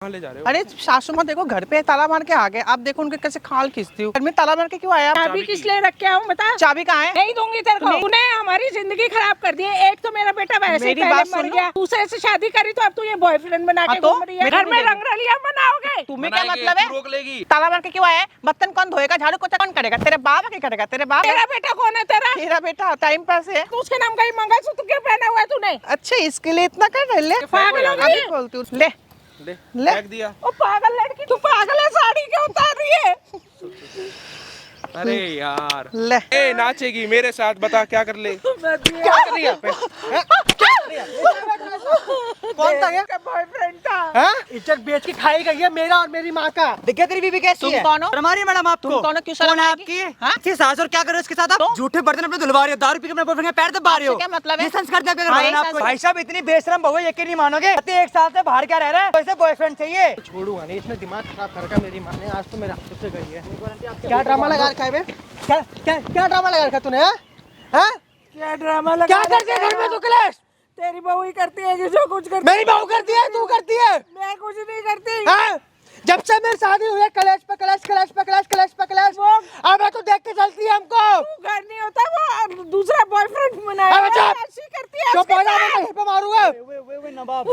कहाँ ले जा रहे हो? अरे सासू माँ देखो घर पे ताला मार के आ गए। आप देखो उनके कैसे खाल खींचती हूँ। घर में ताला मार के क्यों आया? चाबी किस लिए रख के आऊँ बता? चाबी कहाँ है? नहीं दूंगी तेरे को। तूने हमारी जिंदगी खराब कर दी है। एक तो मेरा बेटा वैसे ही मेरी पहले बात मर सुन गया, दूसरे से शादी करी तो अब तू ये बॉयफ्रेंड बना के तो घूम रही है। मेरा घर में रंग रलिया मनाओगे? तुम्हें क्या बनाएंगे, मतलब है? तू रोक लेगी। ताला मार के क्यों आया? बर्तन कौन धोएगा? झाड़ू पोछा कौन करेगा? तेरे बाप क्या करेगा? तेरे बाप। तेरा बेटा कौन है तेरा? तेरा बेटा टाइम पास है। तू उसके नाम का ही मंगलसूत्र क्यों पहना हुआ है तूने? अच्छा इसके लिए इतना कर रहे? ले पागल हो गई अभी है? बोलती हूँ। ले ले ले। फेंक दिया। ओ पागल लड़की, तू पागल है, साड़ी क्यों उतार रही है? अरे यार ले ए नाचेगी मेरे साथ, बता क्या कर ले। क्या कर रही है यहाँ पे? हैं? क्या कर रही है? कौन था ये? बॉयफ्रेंड था। हाँ? इज्जत बेच के खाई गई है मेरा और मेरी माँ का। देखिए तेरी बीवी कैसी तुम है? कौन हो? हमारी मैडम आपको तुम कौन हो? क्यों शर्म कौन है आएगी? आपकी? हाँ? अच्छी सास और क्या कर रहे हो इसके साथ आप? तो? झूठे बर्तन अपने धुलवा रहे हो, दारू पी के अपने बॉयफ्रेंड के पैर दबा रहे हो। आपसे क्या मतलब है? ये संस्कार क्या कर हाँ, रहे ये हो आपको? संस्कार। भाई साहब इतनी बेशरम बहू है, यकीन नहीं मानोगे। पति 1 साल से बाहर क्या रह रहा है, वैसे बॉयफ्रेंड चाहिए। छोड़ूंगा नहीं, इसने दिमाग खराब कर रखा मेरी माँ ने। आज तो मेरे हाथों से गई है। क्या ड्रामा लगा रखा है बे? क्या क्या क्या ड्रामा लगा रखा तूने? हैं? क्या ड्रामा लगा? क्या करती है घर में तू क्लेश? तेरी बहू ही करती है कि जो कुछ करती मेरी बहू करती है, तू करती है? मैं कुछ नहीं करती। हैं? जब से मेरी शादी हुई है कलेश पे कलेश, कलेश पे कलेश, कलेश पे कलेश। अब तो देख के चलती है हमको। तू घर नहीं होता, वो दूसरा बॉयफ्रेंड बनाया अरे चुप! है, ऐसी करती है। चुप हो जा, मैं कहीं पे मारूंगा। नवाब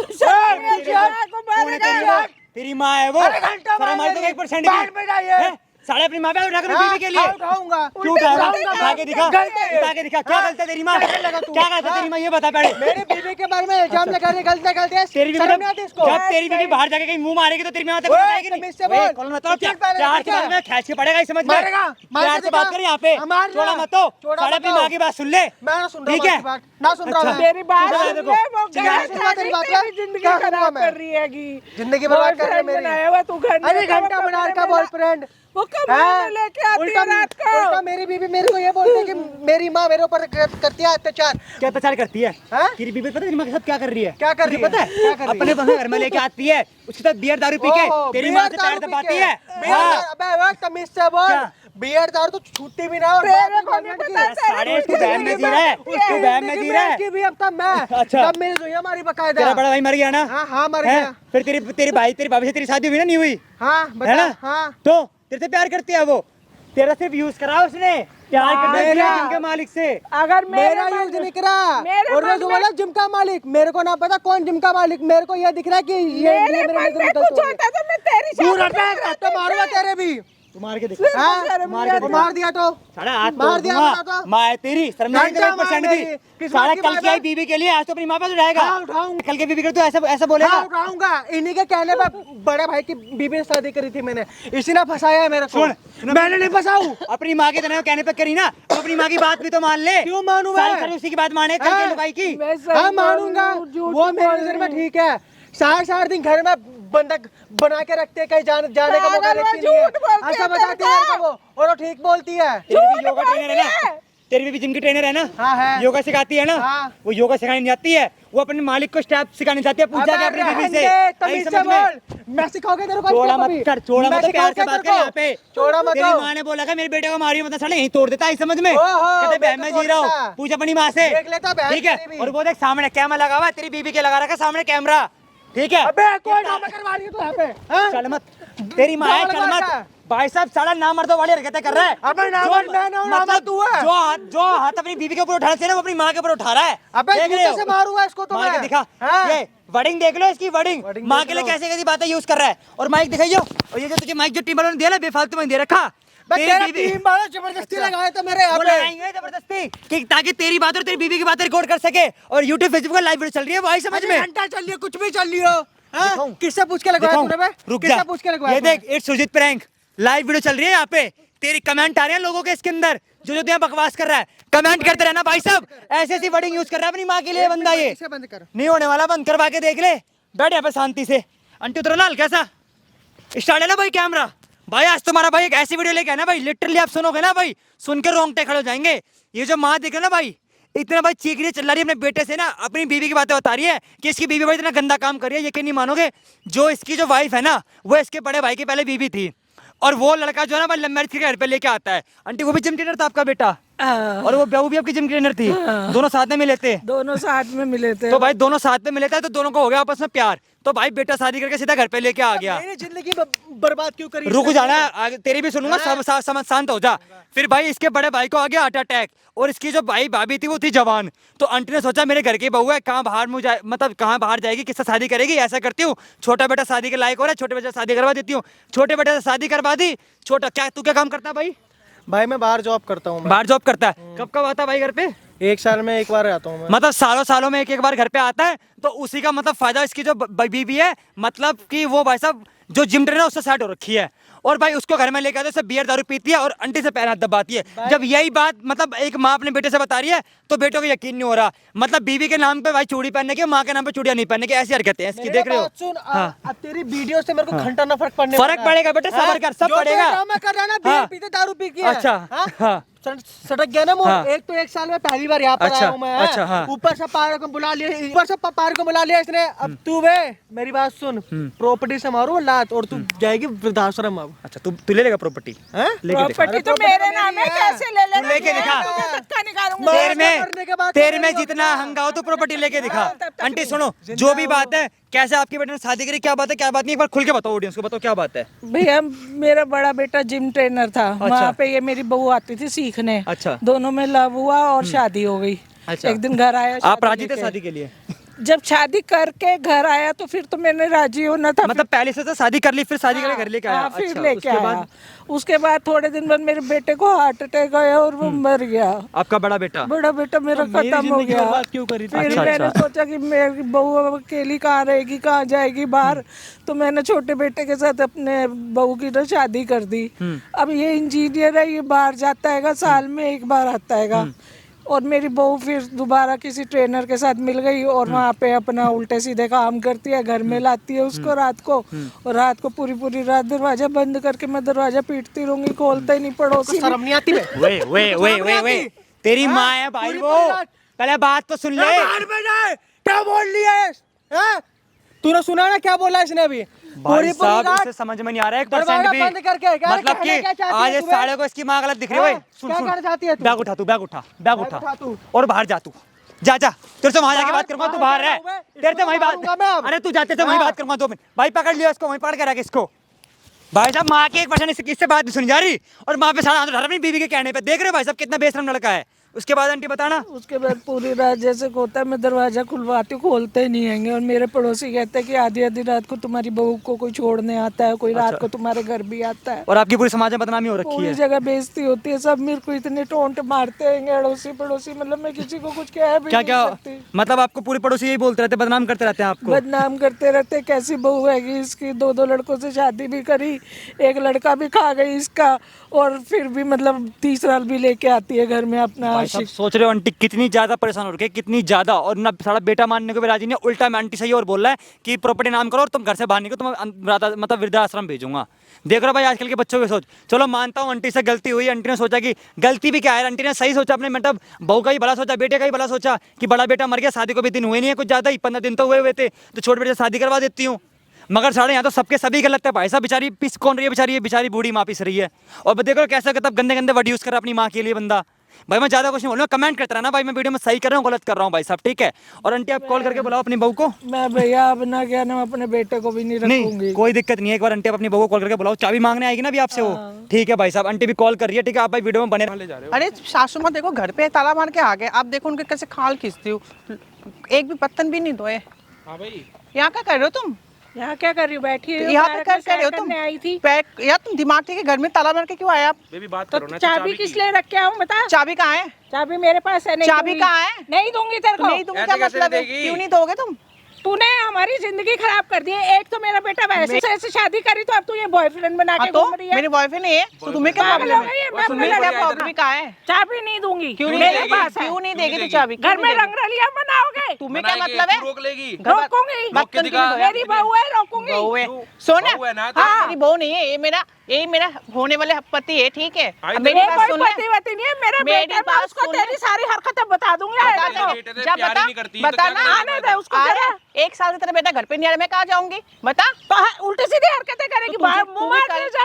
नवाब तेरी माँ है वो। अरे घंटा शर्म मार आती है 1% बाहर में जाइए। की। साढ़े अपनी माँ पे उठा कर बीवी के लिए उठाऊंगा। क्यों उठाऊंगा? उठाऊंगा। उठा के दिखा, गलती। उठा के दिखा। क्या गलती है तेरी माँ? क्या गलती है तेरी माँ? ये बता पहले। मेरी बीवी के बारे में इल्जाम लगा रही, गलत निकलती है। तेरी बीवी शर्म नहीं आती इसको? जब तेरी बीवी बाहर जाके कहीं मुंह मारेगी तो तेरी माँ ओए, बताएगी नहीं। तमीज से बोल। ओए, कौन मतलब चल पहले प्यार क्या? से खींच के पड़ेगा, इस समझ में। मारेगा, मार प्यार के से बात दिखा। कर यहाँ पे। मारना। छोड़ा मत तो। छोड़ा साढ़े मत अपनी तो। माँ की बात सुन ले। मैं ना सुन रहा ठीक हूँ है? आपकी बात। ना सुन रहा हूँ अच्छा। मैं। मेरी बात सुन सुन देखो। ले, वो ठीक है, गलत सुन रहा तेरी बात तेरी है। जिंदगी क्या करूंगा खराब मैं? कर रही हैगी। जिंदगी बर्बाद कर रही है Boyfriend मेरी। बनाया हुआ तू घर नहीं अरे होता, घंटा वो बनार का कमरे में बॉयफ्रेंड। वो कमरे में लेके आती है रात को। उल्टा मेरी बीवी मेरे को ये बोलती है कि मेरी माँ मेरे ऊपर करती है अत्याचार। क्या अत्याचार करती है? हाँ? तेरी बीवी पता है तेरी माँ के साथ क्या कर रही है? क्या कर रही तुझे पता है? क्या कर है? रही अपने है? बंदे घर में लेके आती है, उसके साथ बियर दारू पी के ओहो, तेरी बियर माँ से पैर दारू पी दबाती के। है। बियर हाँ। दारू- अबे वक्त तमीज से बोल। क्या? बियर दारू तो छूटती भी ना। और तेरे बाप की को नहीं गर्लफ्रेंड पता, की। साढ़े उसको बहन में जी रहा है, उसको बहन में जी रहा है। की भी अब तब मैं। अच्छा। तब मेरी जोई हमारी बकायदा। तेरा बड़ा भाई मर गया ना? हाँ हाँ मर हैं? गया। फिर तेरी भाई तेरी भाभी से तेरी शादी हुई ना? नहीं हुई हाँ है बता। ना? हाँ तो तेरे से प्यार करती है वो, तेरा सिर्फ यूज करा उसने, प्यार करने मेरा- दिया जिनके मालिक से। अगर मेरा यूज नहीं करा। मेरे और मन जो में- बोला जिम का मालिक, मेरे को ना पता कौन जिम का मालिक। मेरे को ये दिख रहा है कि ये मेरे मेरे मन नजर में में गलत कुछ हो गया। होता तो मैं तेरी दूर शादी हट नहीं तो मारूंगा तेरे भी। तू मार के दिखा, हाँ? मार के वो दिखा। मार दिया तो साढ़े हाथ मार तोड़ दिया दूंगा। बता तो। माँ है तेरी, शर्म नहीं घंटा आती 1% मार भी। मेरी। किस साढ़े बात की कल बात की आई है? बीवी के लिए आज तो अपनी माँ पे उठाएगा। हाँ, उठाऊंगा। कल के बीवी के तो ऐसा बोलेगा। हाँ उठाऊंगा। इन्हीं के कहने पर बड़े भाई की बीबी से शादी करी थी मैंने। इसी ने फंसाया है मेरे को। सुन, मैंने नहीं फंसाऊ। अपनी माँ के कहने पे करी ना, तो अपनी माँ की बात भी तो मान ले। क्यों मानूं मैं? सारी उसी की बात माने, कल हाँ? के भाई की। मैं सही हाँ बोल रही मानूंगा। हूँ, झूठ वो नहीं मेरी बोल नजर रही में हूँ। ठीक है। सार दिन घर में बंधक बना के रखते हैं, कहीं जाने का मौका पागल, वो देती नहीं है। झूठ बोलती ऐसा है बताती है मेरे को वो, और वो ठीक बोलती है। तेरी भी योगा बोल ट्रेनर है रही ना? है। तेरी भी जिम की ट्रेनर है ना? हाँ है। योगा सिखाती है ना? हाँ। वो योगा सिखाने नहीं जाती है, वो अपने मालिक को स्टेप सिखाने जाती है। पूछा क्या अपनी बीवी से? रहने दे, नहीं तमीज से समझ में? बोल। मैं सिखाऊंगा तेरे को। चोड़ा इसको मत कभी। कर, चोड़ा मैं मत, प्यार से सिखाऊंगा बात कर तेरे यहाँ को। पे। चोड़ा मत तेरी हो। माँ ने बोला था मेरे बेटे को मारियो मत, साले यहीं तोड़ देता है, समझ में? ओहो, कहते बहन मैं में तो जी रहा तोड़ देता। हूँ, पूछ अपनी माँ से। देख लेता बहन ठीक है? तेरी भी। और वो देख सामने कैमरा लगा हुआ है, तेरी बीवी के लगा रखा है सामने कैमरा। ठीक है? अबे कौन ड्रामा करवा रही है तू यहाँ पे? हाँ? चल मत, तेरी माँ है, ड्रामा चल करवा मत। भाई साहब साला ना मर्दों वाली हरकतें कर रहा है। अबे ना जो- मर्द मैं ना हूँ, ना मर्द तू है। जो हाथ अपनी बीवी के ऊपर उठाना चाहिए ना, वो अपनी माँ के ऊपर उठा रहा है। अबे देख रहे जूते हो? से मारूंगा इसको तो मार के मैं। दिखा। हाँ? ये वर्डिंग देख लो इसकी, वर्डिंग वर्डिंग माँ देख के लिए लो। कैसे कैसी बातें यूज कर रहा है। और माइक दिखाइयो, और ये जो तुझे माइक जो टीम वालों ने दिया ना बेफालतू में दे रखा। बे तेरी तेरा बीवी- टीम वाले जबरदस्ती लगाए थे मेरे यहाँ वो पे। लगाएंगे जबरदस्ती कि ताकि तेरी बात और तेरी बीवी की बातें रिकॉर्ड कर सके। और यूट्यूब फेसबुक पर लाइव वीडियो चल रही है, वो आई समझ में? घंटा चल रही है, कुछ भी चल रही हो। हाँ? दिखाऊं? किससे पूछ के लगवाया दिखाऊं? तूने बे? रुक किससे जा, पूछ के लगवाया ये तूने? देख it's Sujeet prank live video चल रही है यहाँ पे। तेरी कमेंट आ रहे हैं लोगों के इसके अंदर, जो यहाँ बकवास कर रहा है। कमेंट करते रहना भाई साहब, ऐसी ऐसी वर्डिंग यूज कर रहा है अपनी माँ के लिए बंदा। ये इसे बंद कर। नहीं होने वाला, बंद करवा के देख ले। बैठ यहाँ पे शांति से। आंटी उतरो ना, कैसा स्टार्ट है ना भाई कैमरा? भाई आज तुम्हारा भाई एक ऐसी वीडियो लेके आया ना भाई, लिटरली आप सुनोगे ना भाई, सुन के रोंगटे खड़े हो जाएंगे। ये जो माँ देख रहे हो ना भाई, इतना भाई चीख रही है, चिल्ला रही है अपने बेटे से ना, अपनी बीवी की बातें बता रही है कि इसकी बीवी भाई इतना गंदा काम कर रही है। यकीन नहीं मानोगे, जो इसकी जो वाइफ है ना, वो इसके बड़े भाई की पहले बीवी थी। और वो लड़का जो है ना भाई लव मैरिज के घर पे लेके आता है। आंटी वो भी जिम ट्रेनर था आपका बेटा? और वो बहू भी आपकी जिम ट्रेनर थी, दोनों साथ में मिले थे। दोनों साथ में मिले थे। तो भाई दोनों साथ में मिले थे तो दोनों को हो गया आपस में प्यार, तो भाई बेटा शादी करके सीधा घर पे लेके आ गया। मेरी जिंदगी बर्बाद क्यों करी? रुक जाना, तेरी भी सुनूंगा, समझ शांत हो जा। फिर भाई इसके बड़े भाई को आ गया हार्ट अटैक, और इसकी जो भाई भाभी थी वो थी जवान। तो आंटी ने सोचा मेरे घर की बहू है, कहाँ बाहर मुझे मतलब कहाँ बाहर जाएगी, किससे शादी करेगी, ऐसा करती हूँ छोटा बेटा शादी के लायक हो रहा है, छोटे बेटे से शादी करवा देती हूँ। छोटे बेटे से शादी करवा दी। छोटा क्या तू क्या काम करता है भाई? भाई मैं बाहर जॉब करता हूँ। बाहर जॉब करता है। कब कब आता भाई घर पे? 1 साल में 1 बार आता हूँ मैं। मतलब सालों सालों में एक बार घर पे आता है। तो उसी का मतलब फायदा इसकी जो बीबी है, मतलब कि वो भाई साहब जो जिम ट्रेनर है उससे सेट हो रखी है, और भाई उसको घर में लेके आते हैं, बियर दारू पीती है और आंटी से पैर हाथ दबाती है। जब यही बात मतलब एक माँ अपने बेटे से बता रही है तो बेटों को यकीन नहीं हो रहा। मतलब बीवी के नाम पे भाई चूड़ी पहनने की, माँ के नाम पे चूड़ियां नहीं पहनने की, ऐसी हरकतें हैं इसकी, देख रहे हो? सुन, हाँ। तेरी वीडियो से मेरे को घंटा ना फर्क पड़ेगा बेटे, सबर कर, सब पड़ेगा। मैं कर रहा ना, बियर पीते दारू पी के। अच्छा, हाँ। सटक गया ना मुंह। हाँ। एक तो 1 साल में पहली बार यहाँ पर अच्छा, आया हूँ मैं। अच्छा, हाँ। ऊपर से पार को बुला लिया, इसने। अब तू वे मेरी बात सुन, प्रॉपर्टी से मारू लात और तू जाएगी वृद्धाश्रम। अब अच्छा तू ले लेगा प्रॉपर्टी? प्रॉपर्टी तो मेरे नाम है, कैसे ले लेगा? लेके दिखा। धक्का निकालूंगा। तेरे में जितना हंगाओ तो प्रॉपर्टी लेके दिखा। आंटी सुनो, जो भी बात है, कैसे आपकी बेटे ने शादी करी, क्या बात है क्या बात नहीं, एक बार खुल के बताओ ऑडियंस को, बताओ क्या बात है। भैया मेरा बड़ा बेटा जिम ट्रेनर था, वहाँ पे ये मेरी बहू आती थी सीखने। अच्छा। दोनों में लव हुआ और शादी हो गई। अच्छा। एक दिन घर आया, आप राजी थे शादी के लिए? जब शादी करके घर आया तो फिर तो मैंने राजी होना था। मतलब पहले से तो शादी कर ली, फिर शादी करके घर लेके आया? हाँ, फिर अच्छा, लेके उसके आया। बाद? उसके बाद थोड़े दिन बाद मेरे बेटे को हार्ट अटैक आया और वो मर गया। आपका बड़ा बेटा? बड़ा बेटा मेरा खत्म हो गया। क्यों करी? फिर अच्छा, मैंने अच्छा। सोचा कि मेरी बहू अब अकेली कहाँ रहेगी, कहाँ जाएगी बाहर, तो मैंने छोटे बेटे के साथ अपने बहू की तो शादी कर दी। अब ये इंजीनियर है, ये बाहर जाता है, साल में 1 बार आता है। और मेरी बहू फिर दोबारा किसी ट्रेनर के साथ मिल गई और वहाँ पे अपना उल्टे सीधे काम करती है, घर में लाती है उसको रात को, और रात को पूरी रात दरवाजा बंद करके मैं दरवाजा पीटती रहूंगी, खोलता ही नहीं। पड़ोसी शर्म नहीं आती? वे तेरी माँ है भाई वो, पहले बात तो सुन ले। क्या बोल लिया है? तूने सुना ना क्या बोला इसने अभी? भाई साहब इसे समझ में नहीं आ रहा है 1% भी। बंद करके क्या मतलब कि कहना क्या चाहती है आज इस तुम्हें? साले को इसकी माँ गलत दिख रही है। सुन क्या सुन, कहना चाहती है तू? बैग उठा तू, बैग उठा उठा तू। और बाहर जा तू, जा तेरे से वहां जाके बात करूंगा, तू बाहर है, तेरे से वहीं मारूंगा मैं बात। अब। अरे तू जाते से वहीं बात करूंगा 2 मिनट। भाई पकड़ लियो इसको, वहीं पकड़ के रख इसको। भाई साहब माँ की 1% इससे बात नहीं सुनी जा रही, और माँ पे सारा हाथ उठा रहा अपनी बीवी के कहने पे। देख रहे हो भाई साहब कितना बेशरम लड़का है। उसके बाद आंटी बताना। उसके बाद पूरी रात जैसे होता है मैं दरवाजा खुलवाती हूँ, खोलते ही नहीं हैंगे, और मेरे पड़ोसी कहते हैं कि आधी रात को तुम्हारी बहू को कोई छोड़ने आता है, कोई रात को तुम्हारे घर भी आता है। और आपकी पूरी समाज में बदनामी हो रखी पूरी है। जगह बेइज्जती होती है, सब मेरे को इतने टोंट मारते हैं अड़ोसी पड़ोसी, मतलब मैं किसी को कुछ कह भी क्या नहीं क्या सकती। मतलब आपको पूरे पड़ोसी यही बोलते रहते, बदनाम करते रहते हैं आपको? बदनाम करते रहते, कैसी बहू है इसकी, 2 लड़कों से शादी भी करी, एक लड़का भी खा गई इसका, और फिर भी मतलब तीसरा भी लेके आती है घर में अपना। भाई साहब सोच रहे हो आंटी कितनी ज्यादा परेशान हो रही है, कितनी ज्यादा, और ना सारा बेटा मानने को भी राजी नहीं, उल्टा मैं आंटी से ही और बोल रहा है कि प्रॉपर्टी नाम करो और तुम घर से बाहर निकलो, तुम मतलब वृद्धाश्रम भेजूंगा। देख रहे हो भाई आजकल के बच्चों की सोच। चलो मानता हूँ आंटी से गलती हुई, आंटी ने सोचा कि गलती भी क्या है, आंटी ने सही सोचा अपने, मतलब बहू का ही भला सोचा, बेटे का ही भला सोचा कि बड़ा बेटा मर गया, शादी को भी दिन हुए नहीं है, कुछ ज्यादा ही 15 दिन तो हुए थे, तो छोटे बेटे से शादी करवा देती हूँ। मगर साढ़े यहाँ तो सबके सभी गलत है भाई साहब। बेचारी पिस कौन रही है? बेचारी बूढ़ी माँ पिस रही है। और देखो कैसा तब गंदे गंदे वर्ड यूज कर रहा है अपनी माँ के लिए बंदा। भाई मैं ज्यादा कुछ नहीं बोल रहा हूँ, कमेंट करता रहना भाई, मैं वीडियो में सही कर रहा हूँ गलत कर रहा हूँ भाई साहब, ठीक है? और आंटी आप कॉल करके बुलाओ अपनी बहू को। मैं भैया अब ना क्या ना अपने बेटे को भी नहीं रखूंगी। नहीं कोई दिक्कत नहीं है, एक बार आंटी अपनी बहू को कॉल करके बुलाओ, चाबी मांगने आएगी ना अभी आपसे वो, ठीक है भाई साहब? आंटी भी कॉल कर रही है, ठीक है? आप भाई वीडियो में बने रहो। अरे सासू माँ देखो घर पे ताला मार के आ गए, आप देखो उनके कैसे खाल खींचती हूँ, एक भी पत्तन भी नहीं धोए। हाँ भाई यहाँ क्या कर रहे हो तुम? यहाँ क्या कर रही हो? बैठी यहाँ पे क्या कर रहे हो तुम? आई थी यार तुम दिमाग ठीक है, घर में ताला मार के क्यों आए आप? बेबी बात तो करो ना। चाबी किस लिए रख के आऊँ बता? चाबी कहाँ है? चाबी मेरे पास है। नहीं चाबी दूंगी। कहाँ है? नहीं दूंगी तेरे को। नहीं दूंगी ऐसे क्या कैसे मतलब है? देगी? क्यों नहीं दोगे तुम? तूने हमारी जिंदगी खराब कर दी है। एक तो मेरा बेटा वैसे से शादी करी, तो अब तू ये बॉयफ्रेंड बना के तो घूम रही है। मेरे बॉयफ्रेंड है, तो तुम्हें क्या पागल प्रॉब्लम हो गई है, मैं तुम्हें अपने क्या लड़के प्रॉब्लम कहाँ है? चाबी नहीं दूंगी। क्यों नहीं मेरे देगी? पास है। क्यों नहीं देगी तू चाबी? घर में रंगरलिया मनाओगे? तुम्हें क्या मतलब है? रोक लेगी। रोकूंगी। मत कर दिखा। मेरी बहू है, रोकूंगी। बहू है। सोना बहू है ना, हाँ मेरी बहू नहीं है, ये मेरा होने वाले पति है, ठीक है? आई अब तो मेरी ये बात कोई सुन ले। पति नहीं है, मेरे मेरी बेटे बात मैं उसको सुन ले। तेरी सारी हरकतें बता दूंगी। बता देखो। बेटे से जब प्यार ही बता नहीं करती, तो बता क्या ना करेगी? आने दे उसको अरे जरा। 1 साल से तेरा बेटा घर पे नहीं आ रहा, मैं कहाँ जाऊंगी? बता तो उल्टी सीधी हरकतें करेगी, तो तुझे- बाहर तू मुंह भी मारने कर- जा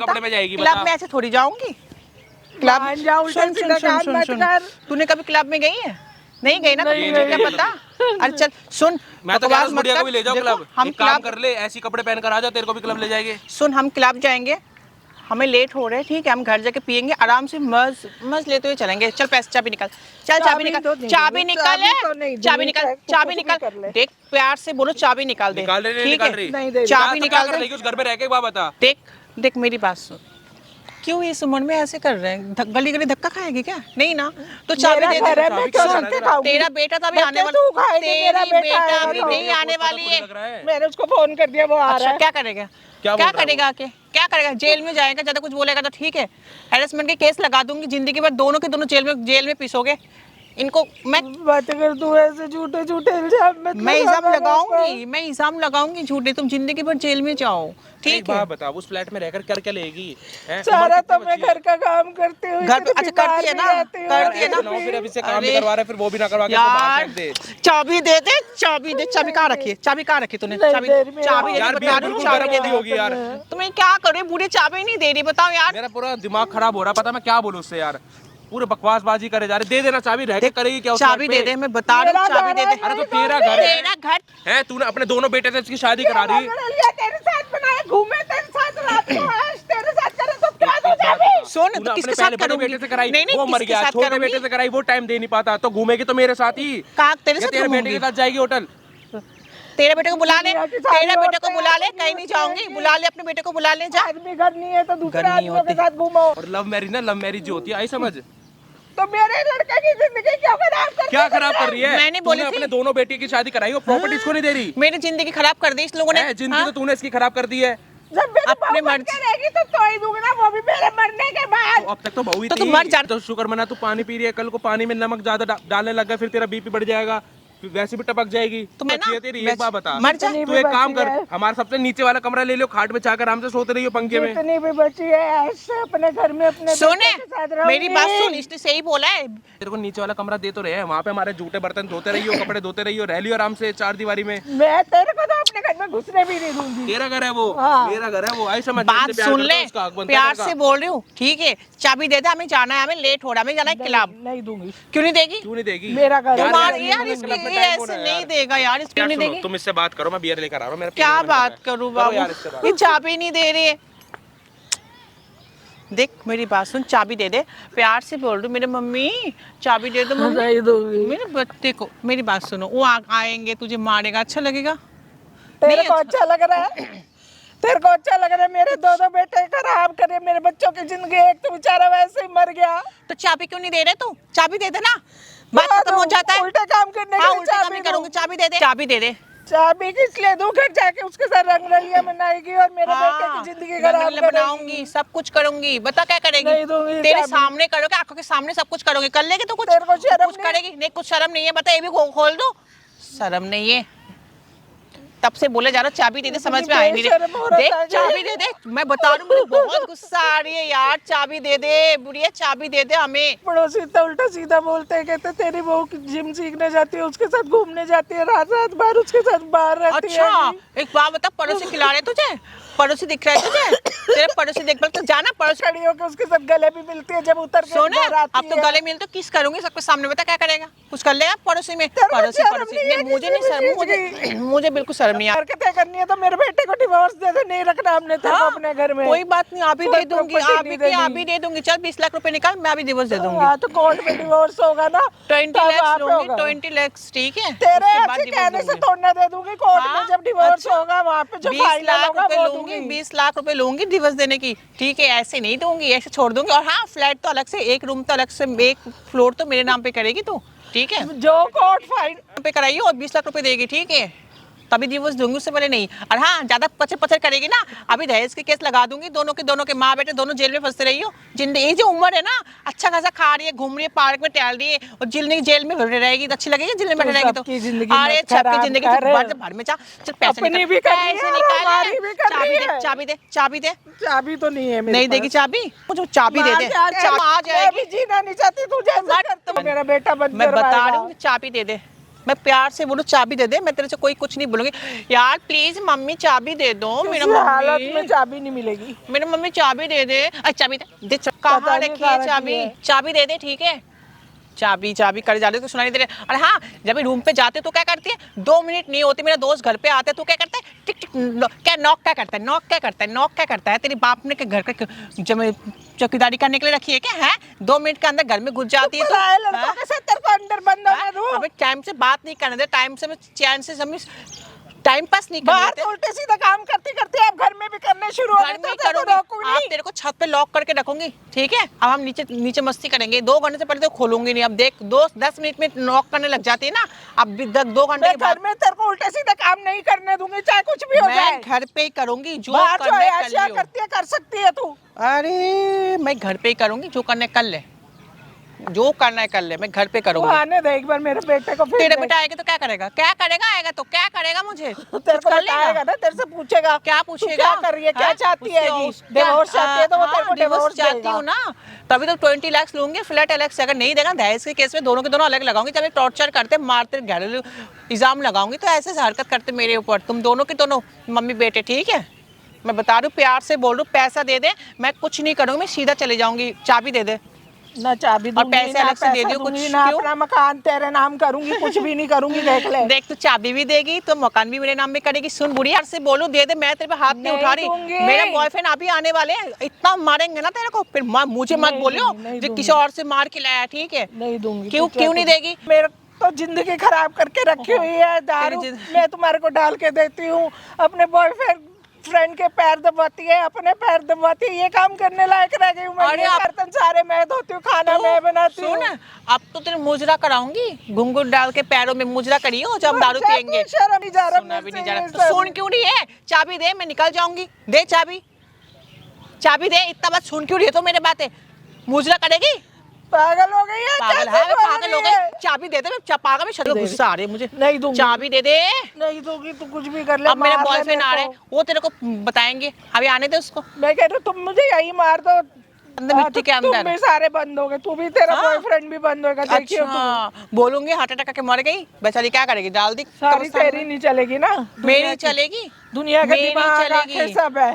बता कपड़े में जाएगी, क्लब बता। में ऐसे थोड़ी जाऊंगी क्लब मान जा, उल्टा सुन सुन सीधा सुन काम सुन मत सुन कर। तूने कभी क्लब में गई है नहीं गई ना तो मुझे क्या पता। अरे चल सुन, मैं तो कह रहा हूँ बकवास मत बुढ़िया को कर। भी ले जाओ देखो, क्लब, हम एक काम क्लब कर ले, ऐसी कपड़े पहन कर आ जा, तेरे को भी क्लब ले जाएंगे। सुन, हम क्लब जाएंगे, हमें लेट हो रहे हैं, ठीक है, हम घर जाके पियेंगे आराम से, मज लेते हुए चलेंगे। चल पैसे, चाबी निकाल, चल चाबी निकाल, चाबी निकाल, चाबी निकाल, चाबी निकाल, देख प्यार से बोलो, चाबी निकाल दे, निकाल रही, ठीक निकाल रही। है, चाबी निकाल कर दे। लेगी उस घर में रह के, बात बता। देख देख मेरी बात सुन, क्यों इस उम्र में ऐसे कर रहे हैं? गली गली धक्का खाएगी क्या? नहीं ना, तो चाबी दे दे। तेरा बेटा तो अभी आने वाला, तेरी बेटा अभी नहीं आने वाली है। मैंने उसको फोन कर दिया, वो आ रहा अच्छा है। क्या करेगा? क्या क्या बोल रहा है करेगा आके? क्या करेगा? जेल में जाएगा, ज्यादा कुछ बोलेगा तो ठीक है, हैरेसमेंट के केस लगा दूंगी, जिंदगी भर दोनों के दोनों जेल में पिसोगे इनको। मैं बातें कर तू ऐसे झूठे झूठे इल्जाम मत मैं लगा इल्जाम मेरे लगाऊंगी, मैं इल्जाम लगाऊंगी झूठे, तुम जिंदगी भर जेल में जाओ, एक ठीक है? बात बता, उस फ्लैट में रहकर कर क्या लेगी? हैं? सारा तो मैं घर का काम करती हूँ, घर पे अच्छा करती है ना, करती है ना। फिर अभी से काम अरे भी करवा रहे, फिर वो भी ना करवा के इसको बाहर यार फेंक दे। चाबी दे दे, चाबी दे, चाबी कहाँ रखी है? चाबी कहाँ रखी तूने? नहीं चाबी दे रही, मेरा चाबी दे, यार बता रही हूँ, चाबी दे दे। होगी यार, तुम्हें क्या करो, बूढ़ी चाबी नहीं दे रही, बताओ यार। मेरा पूरा दिमाग खराब हो रहा, पता मैं क्या बोलूं उससे यार, पूरे बकवासबाजी करे जा रहे। दे देना चाबी, रह के करेगी क्या उस चाबी फ्लैट दे पे? दे, मैं बता रही हूँ, चाबी दे दे। अरे तो तेरा घर है, तेरा घर हैं? तूने अपने दोनों बेटे से इसकी शादी करा दी। तेरे साथ बनाए, घूमे तेरे साथ, रात को ऐश तेरे साथ करे तो क्या तू चाबी? सुन, तूने तो अपने किसके पहले साथ बड़े करूंगी? बेटे से कराई, नहीं नहीं, वो मर किसके गया, साथ छोटे करूंगी? बेटे से कराई, वो टाइम दे नहीं पाता, तो घूमेगी तो मेरे साथ ही। कहाँ तेरे या साथ तेरे बेटे घूमूंगी? के साथ जाएगी होटल? तेरे बेटे को बुला ले, दुनिया की सारी तेरे बेटे को औरतें बुला ले, अपनी कहीं नहीं होती जाऊंगी, हैं। बुला ले अपने बेटे को, बुला ले, जा। आदमी घर नहीं है तो दूसरे घर नहीं आदमियों के होती। साथ घूमो। और लव मैरिज ना, लव मैरिज जो होती है, आई समझ? तो मेरे लड़के की जिंदगी क्यों खराब कर क्या खराब कर रही है? मैंने बोली तूने थी। अपने दोनों बेटी की शादी कराई, वो प्रॉपर्टी इसको नहीं दे रही मेरी जिंदगी खराब कर दी इस लोगों ने। है? जिंदगी हाँ? तो तूने इसकी खराब कर दी है। जब मेरी अपने बहू बन मर्जी- के रहेगी तो ही दूंगी ना, वो भी मेरे मरने के बाद। अब तक तो बहू ही तो थी। तू मर जा। तो शुक्र मना तू पानी पी रही है, कल को पानी में नमक ज्यादा डालने लग गया, फिर तेरा बीपी बढ़ जाएगा, फिर वैसे भी टपक जाएगी। तो मैं बची ना है तेरी, एक बात बता, मर जा। तू एक काम कर, हमारे सबसे नीचे वाला कमरा ले लो, खाट में चाकर आराम से सोते रहियो पंखे में। जितनी भी बची है ऐसे अपने घर में अपने सुने, बेटे के साथ मेरी बात रहूंगी। सुन, इसने सही बोला है। तेरे को नीचे वाला कमरा दे तो रहे हैं, वहाँ पे हमारे जूठे बर्तन धोते रहियो, कपड़े धोते रहियो, रह लियो आराम से चार दीवारी में। मैं तेरे को तो अपने घर में घुसने भी नहीं दूंगी। तेरा घर है वो, हाँ। मेरा घर है वो, आई समझ? बात जिससे प्यार सुन करता ले, है उसका हक बनता है प्यार घर से का। बोल रही हूँ, ठीक है? चाबी दे दे, हमें जाना है, हमें लेट हो रहा है, हमें जाना है क्लब। नहीं दूंगी। क्यों नहीं देगी? क्यों नहीं देगी? मेरा घर है। तुम्हारी यार, यार, ये इसकी क्लब में ये टाइम ऐसे होना है नहीं यार। देगा यार, इसको यार नहीं सुनो, देगी। तुम इससे बात करो, मैं बियर लेकर आ रहा हूँ। मेरा क्या पीने का मन बात कर रहा है। करूँ करो यार इससे बाबू, बात। ये चाबी नहीं दे रही है। देख मेरी बात सुन, चाबी दे दे, प्यार से बोल रही हूँ, मेरे मम्मी चाबी दे दो मम्मी। नहीं दूंगी। मेरे बच्चे को, मेरी बात सुनो, वो आएंगे, तुझे मारेगा, अच्छा लगेगा? तेरे नहीं को अच्छा लग रहा है? तेरे को अच्छा लग रहा है? मेरे दो बेटे खराब करे, मेरे बच्चों की जिंदगी, एक तो बेचारा वैसे ही मर गया। तो चाबी क्यों नहीं दे रहे तू? चाबी दे दे ना, बात खत्म हो जाता है। उल्टे काम करने के हाँ, लिए उल्टे काम चाबी ही दूं। करूंगी, चाबी दे दे, चाबी दे दे। चाबी किस लिए दूं? घर जाके उसके साथ रंगरलियां मनाएगी और मेरे बेटे की जिंदगी खराब रंगीला करेगी। बनाऊंगी, सब कुछ करूंगी, बता क्या करेगी? नहीं दूंगी तेरे चाबी। सामने करोगे, आंखों के सामने सब कुछ करोगे, कर लेगी तो कुछ? तेरे को शर्म कुछ नहीं? करेगी? नहीं, कुछ शर्म नहीं है, बता, ये भी खोल दो, शर्म नहीं है। तब से बोले जा रहा चाबी दे दे, समझ में आई नहीं बेशर्म औरत देख आ गई। चाबी दे दे, मैं बता रही हूँ, मुझे बहुत गुस्सा आ रही है यार, चाबी दे दे बुढ़िया, चाबी दे दे हमें। पड़ोसी तो उल्टा सीधा बोलते हैं, कहते तेरी बहू जिम सीखने जाती है, उसके साथ घूमने जाती है, रात रात भर उसके साथ बाहर रहती है। अच्छा, एक बात बता, पड़ोसी खिला रहे तुझे? पड़ोसी दिख रहा है तुझे? तेरे पड़ोसी देख तो जाना, पड़ोसी खड़ी होकर उसके साथ गले भी मिलती है जब उतर के सोने, बाहर आती अब तो है। गले मिल तो किस करूंगी सबके सामने, बता क्या करेगा? कुछ कर लेगा पड़ोसी में? तेरे को पड़ोसी शर्म पड़ोसी नहीं है नहीं, मुझे किसी नहीं भी शर्म, चीज मुझे बिल्कुल शर्म नहीं आ हरकतें करनी है तो मेरे बेटे को डिवोर्स दे दे, नहीं रखना हमने तेरे को अपने घर में। कोई बात नहीं, आप ही कोई दे दूंगी, property आप नहीं ही देनी। आप ही दे दूंगी। चल 20 लाख रुपए निकाल, मैं अभी डिवोर्स दे दूंगी। हाँ, तो कोर्ट में डिवोर्स होगा ना, 20 तब लाख वहाँ पे लूंगी, होगा। 20 लाख, ठीक है? तेरे उसके बाद अच्छे divorce कहने से दूंगी। थोड़ा दे दूंगी, कोर्ट हाँ, में जब डिवोर्स अच्छा। होगा वहाँ पे जो 20 फाइनल लाख होगा रुपए वो लूंगी, दूंगी। 20 लाख रुपए लूंगी डिवोर्स देने की, ठीक है? ऐसे नहीं दूंगी, ऐसे छोड़ दूंगी। और हाँ, फ्लैट तो अलग से, एक रूम तो अलग से, एक फ्लोर तो मेरे नाम पे करेगी तू, ठीक है? जो कोर्ट फाइनल पे कराइए और 20 लाख रुपए देगी, ठीक है? तभी डिवोर्स दूंगी, उससे पहले नहीं। और हाँ, ज्यादा पचर पचर करेगी ना, अभी दहेज के केस लगा दूंगी, दोनों के माँ बेटे दोनों जेल में फंसते रही हो। जिंदगी, ये जो उम्र है ना, अच्छा खासा खा रही है, घूम रही है, पार्क में टहल रही है, और जिंदगी जेल में बैठे रहेगी तो अच्छी लगेगी? जेल में बैठे रहेगी तो सबकी जिंदगी अरे मत सबकी खराब जिंदगी कर। भर में जा, चल पैसे अपनी निकाल, भी कर रही है पैसे और निकाल, हमारी भी कर चाबी रही दे, है। चाबी दे, चाबी दे। चाबी तो नहीं है मेरे नहीं देगी पास। चाबी, मुझे चाबी दे दे, चाबी चाबी आ मैं जाएगी। भी जीना नहीं चाहती, तू जैसा कर, तो मेरा बेटा बंद मैं बता करवाएगा। रही हूँ, चाबी दे दे, मैं प्यार से बोलूँ चाबी दे दे, मैं तेरे से कोई कुछ नहीं बोलूंगी। यार प्लीज मम्मी चाबी दे दो, मेरा किसी हालत में मम्मी, चाबी नहीं मिलेगी। मेरे मम्मी चाबी दे दे। अच्छा चाबी दे, कहाँ नहीं रखी कहाँ है रखी चाबी? है। चाबी दे दे, ठीक है? चाबी चाबी कर जाते तो सुनाई दे रहे। और हाँ, जब भी रूम पे जाते तो क्या करती है, 2 मिनट नहीं होते मेरा दोस्त घर पे आते तो क्या करता है, टिक टिक क्या नॉक क्या करता है, नॉक क्या करता है, नॉक क्या करता है। तेरी बाप ने के घर का चौकीदारी करने के लिए रखी है क्या है? 2 मिनट के अंदर घर में घुस जाती है पराए लड़कों के साथ तेरे को अंदर बंद होने दूं? अबे टाइम से बात नहीं करने दे, टाइम से चैन से टाइम पास नहीं करने बाहर देते। तो उल्टे सीधा काम करते करते आप घर में भी करने शुरू हो घर गए में तो करूंगी, रोकूंगी आप तेरे को छत पे लॉक करके रखूंगी, ठीक है? अब हम नीचे नीचे मस्ती करेंगे। 2 घंटे से पहले तो खोलूंगी नहीं। अब देख, 10 मिनट में लॉक करने लग जाती है ना, अब 2 घंटे मैं के बाद घर में तेरे को उल्टे सीधा काम नहीं करने दूंगी, चाहे कुछ भी हो जाए। मैं घर पे ही करूंगी, जो बाहर जो करने कर अय्याशियां लियो। करती है कर सकती है तू। अरे मैं घर पे ही करूंगी, जो करने कर ले, जो करना है कर ले, मैं घर पे तू करूंगी। आने दे एक बार मेरे बेटे को, फिर तेरे देख। बेटा आएगा तो क्या करेगा, क्या करेगा, आएगा तो क्या करेगा, मुझे तेरे कुछ को कर बताएगा लेगा। ना, तेरे से पूछेगा क्या तू पूछेगा, क्या कर रही है, क्या हाँ? चाहती है, उससे डिवोर्स चाहती है तो वो हाँ, तेरे को डिवोर्स चाहती देगा। हूँ ना, तभी तो 20 लाख लूंगी फ्लैट एलेक्स। अगर नहीं देगा दहेज के केस में दोनों के दोनों अलग लगाऊंगी। जब टॉर्चर करते मारते घरेलू इल्जाम लगाऊंगी तो ऐसे हरकत करते मेरे ऊपर, तुम दोनों के दोनों मम्मी बेटे, ठीक है? मैं बता रही हूँ, प्यार से बोल रही हूँ, पैसा दे दे, मैं कुछ नहीं करूँगी, मैं सीधा चले जाऊंगी। चाबी दे दे ना चाबी दूंगी, पैसे ना अलग से दे पैसा दियो, दूंगी, कुछ ना क्यों? अपना मकान तेरे नाम करूंगी, कुछ भी नहीं करूंगी, देख ले। देख, तू चाबी भी देगी तो मकान भी मेरे नाम में करेगी। सुन बुढ़िया, यार से बोलू दे दे, मैं तेरे पे हाथ नहीं नहीं उठा रही। दूंगी। मेरा बॉयफ्रेंड अभी आने वाले हैं, इतना मारेंगे ना तेरे को, फिर मुझे मत नहीं बोलियो दूंगी, नहीं जो दूंगी। किसी और से मार के लाया, ठीक है? नहीं दूंगी। क्यों तू क्या क्यों नहीं तू- देगी? मेरे तो जिंदगी खराब करके रखी हुई है दारू, मैं तुम्हारे को डाल के देती हूँ, अपने बॉयफ्रेंड फ्रेंड के पैर दबाती है, अपने पैर दबाती है, ये काम करने लायक रह गई हूँ मैं। अरे ये आप- बर्तन सारे मैं धोती हूँ, खाना मैं बनाती हूँ। सुन, अब तो तेरे मुजरा कराऊंगी, घुंघरू डाल के पैरों में मुजरा करियो जब हम दारू पियेंगे। शर्म ही जा रहा सुना भी मेरे नहीं से जा रहा, ये तो सब। सुन क्यों नहीं है? चाबी दे, मैं निकल जाऊंगी। दे चाबी, चाबी दे, इतना बात सुन क्यों रही है तो मेरे बातें? मुजरा करेगी? पागल हो गई है, पागल कैसे है, मैं बोल पागल हो रही है? गई। चाबी दे दे, मैं पागल में शरीर गुस्सा आ रही है मुझे। नहीं दूंगी। चाबी दे दे। नहीं दूंगी, तू कुछ भी कर ले। अब मेरे मार ले बॉयफ्रेंड आ मेरे रहे को। हैं, वो तेरे को बताएंगे, अभी आने दे उसको मैं कह रही हूँ तुम मुझे यही मार दो अंदर मिट्टी के तो तुम अंदर। भी सारे बंद हो गए, तू भी, तेरा हाँ। बॉयफ्रेंड भी बंद होगा, देखियो तू। अच्छा, बोलूंगी हार्ट अटैक के मर गई बेचारी, क्या करेगी, डाल दी सारी कब्रिस्तान तेरी में। नहीं चलेगी ना, मेरी चलेगी, दुनिया का मेरी दिमाग आंखें सब है।